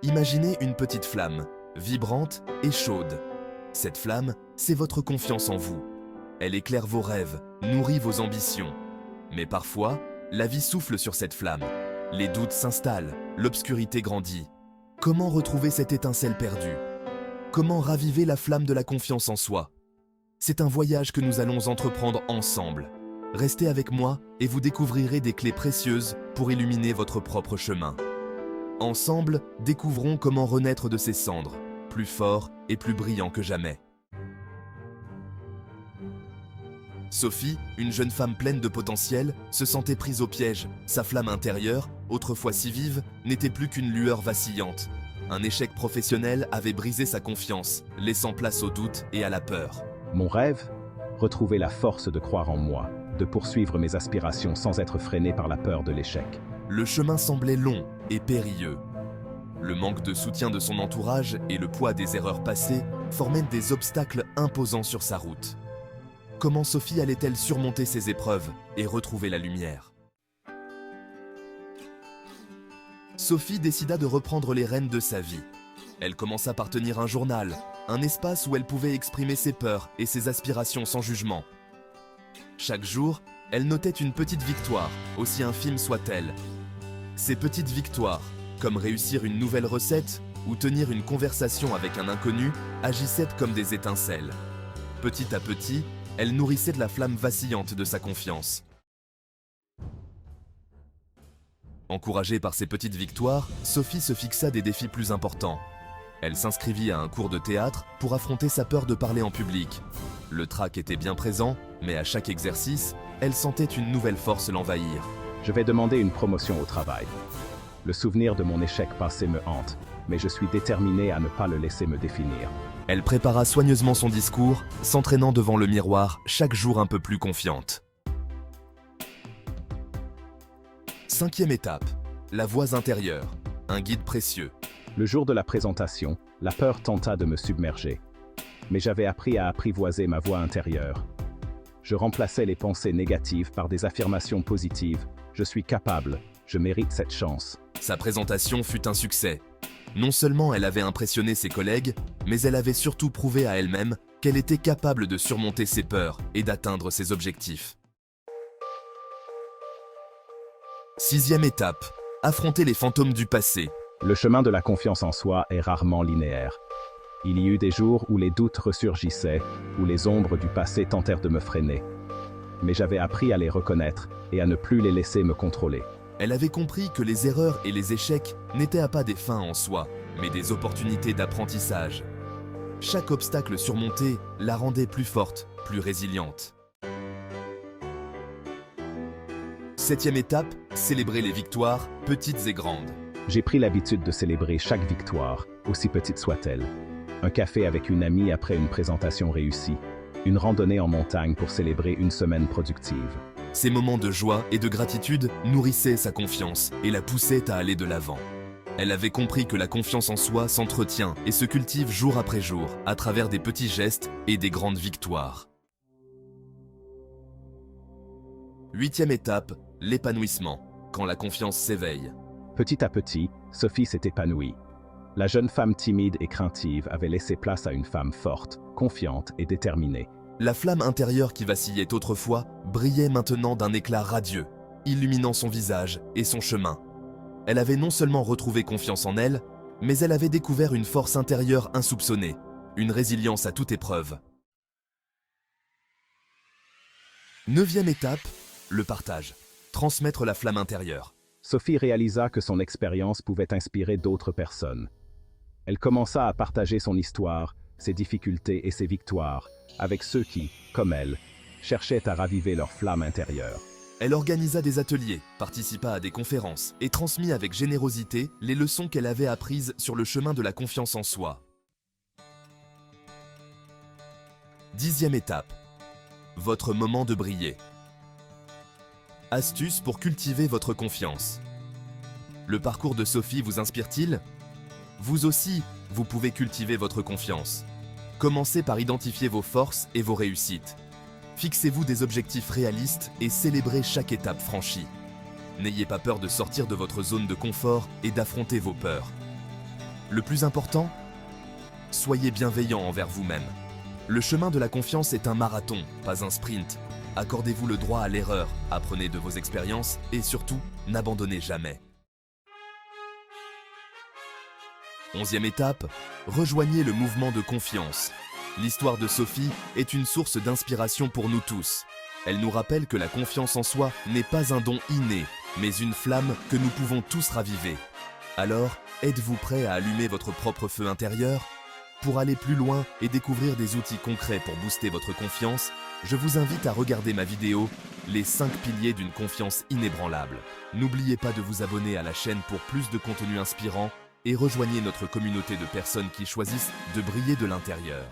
Imaginez une petite flamme, vibrante et chaude. Cette flamme, c'est votre confiance en vous. Elle éclaire vos rêves, nourrit vos ambitions. Mais parfois, la vie souffle sur cette flamme. Les doutes s'installent, l'obscurité grandit. Comment retrouver cette étincelle perdue? Comment raviver la flamme de la confiance en soi? C'est un voyage que nous allons entreprendre ensemble. Restez avec moi et vous découvrirez des clés précieuses pour illuminer votre propre chemin. Ensemble, découvrons comment renaître de ces cendres, plus fort et plus brillant que jamais. Sophie, une jeune femme pleine de potentiel, se sentait prise au piège. Sa flamme intérieure, autrefois si vive, n'était plus qu'une lueur vacillante. Un échec professionnel avait brisé sa confiance, laissant place au doute et à la peur. Mon rêve? Retrouver la force de croire en moi, de poursuivre mes aspirations sans être freiné par la peur de l'échec. Le chemin semblait long et périlleux. Le manque de soutien de son entourage et le poids des erreurs passées formaient des obstacles imposants sur sa route. Comment Sophie allait-elle surmonter ces épreuves et retrouver la lumière? Sophie décida de reprendre les rênes de sa vie. Elle commença par tenir un journal, un espace où elle pouvait exprimer ses peurs et ses aspirations sans jugement. Chaque jour, elle notait une petite victoire, aussi infime soit-elle. Ces petites victoires, comme réussir une nouvelle recette ou tenir une conversation avec un inconnu, agissaient comme des étincelles. Petit à petit, elle nourrissait de la flamme vacillante de sa confiance. Encouragée par ces petites victoires, Sophie se fixa des défis plus importants. Elle s'inscrivit à un cours de théâtre pour affronter sa peur de parler en public. Le trac était bien présent, mais à chaque exercice, elle sentait une nouvelle force l'envahir. Je vais demander une promotion au travail. Le souvenir de mon échec passé me hante, mais je suis déterminé à ne pas le laisser me définir. Elle prépara soigneusement son discours, s'entraînant devant le miroir, chaque jour un peu plus confiante. 5e étape, la voix intérieure, un guide précieux. Le jour de la présentation, la peur tenta de me submerger. Mais j'avais appris à apprivoiser ma voix intérieure. Je remplaçais les pensées négatives par des affirmations positives. Je suis capable, je mérite cette chance. Sa présentation fut un succès. Non seulement elle avait impressionné ses collègues, mais elle avait surtout prouvé à elle-même qu'elle était capable de surmonter ses peurs et d'atteindre ses objectifs. 6e étape, affronter les fantômes du passé. Le chemin de la confiance en soi est rarement linéaire. Il y eut des jours où les doutes ressurgissaient, où les ombres du passé tentèrent de me freiner. Mais j'avais appris à les reconnaître et à ne plus les laisser me contrôler. Elle avait compris que les erreurs et les échecs n'étaient pas des fins en soi, mais des opportunités d'apprentissage. Chaque obstacle surmonté la rendait plus forte, plus résiliente. 7e étape, célébrer les victoires, petites et grandes. J'ai pris l'habitude de célébrer chaque victoire, aussi petite soit-elle. Un café avec une amie après une présentation réussie. Une randonnée en montagne pour célébrer une semaine productive. Ces moments de joie et de gratitude nourrissaient sa confiance et la poussaient à aller de l'avant. Elle avait compris que la confiance en soi s'entretient et se cultive jour après jour à travers des petits gestes et des grandes victoires. 8e étape, l'épanouissement, quand la confiance s'éveille. Petit à petit, Sophie s'est épanouie. La jeune femme timide et craintive avait laissé place à une femme forte, confiante et déterminée. La flamme intérieure qui vacillait autrefois brillait maintenant d'un éclat radieux, illuminant son visage et son chemin. Elle avait non seulement retrouvé confiance en elle, mais elle avait découvert une force intérieure insoupçonnée, une résilience à toute épreuve. 9e étape, le partage. Transmettre la flamme intérieure. Sophie réalisa que son expérience pouvait inspirer d'autres personnes. Elle commença à partager son histoire, ses difficultés et ses victoires, avec ceux qui, comme elle, cherchaient à raviver leur flamme intérieure. Elle organisa des ateliers, participa à des conférences et transmit avec générosité les leçons qu'elle avait apprises sur le chemin de la confiance en soi. 10e étape. Votre moment de briller. Astuces pour cultiver votre confiance. Le parcours de Sophie vous inspire-t-il? Vous aussi, vous pouvez cultiver votre confiance. Commencez par identifier vos forces et vos réussites. Fixez-vous des objectifs réalistes et célébrez chaque étape franchie. N'ayez pas peur de sortir de votre zone de confort et d'affronter vos peurs. Le plus important, soyez bienveillant envers vous-même. Le chemin de la confiance est un marathon, pas un sprint. Accordez-vous le droit à l'erreur, apprenez de vos expériences et surtout, n'abandonnez jamais. 11e étape, rejoignez le mouvement de confiance. L'histoire de Sophie est une source d'inspiration pour nous tous. Elle nous rappelle que la confiance en soi n'est pas un don inné, mais une flamme que nous pouvons tous raviver. Alors, êtes-vous prêt à allumer votre propre feu intérieur ? Pour aller plus loin et découvrir des outils concrets pour booster votre confiance, je vous invite à regarder ma vidéo « Les 5 piliers d'une confiance inébranlable ». N'oubliez pas de vous abonner à la chaîne pour plus de contenu inspirant et rejoignez notre communauté de personnes qui choisissent de briller de l'intérieur.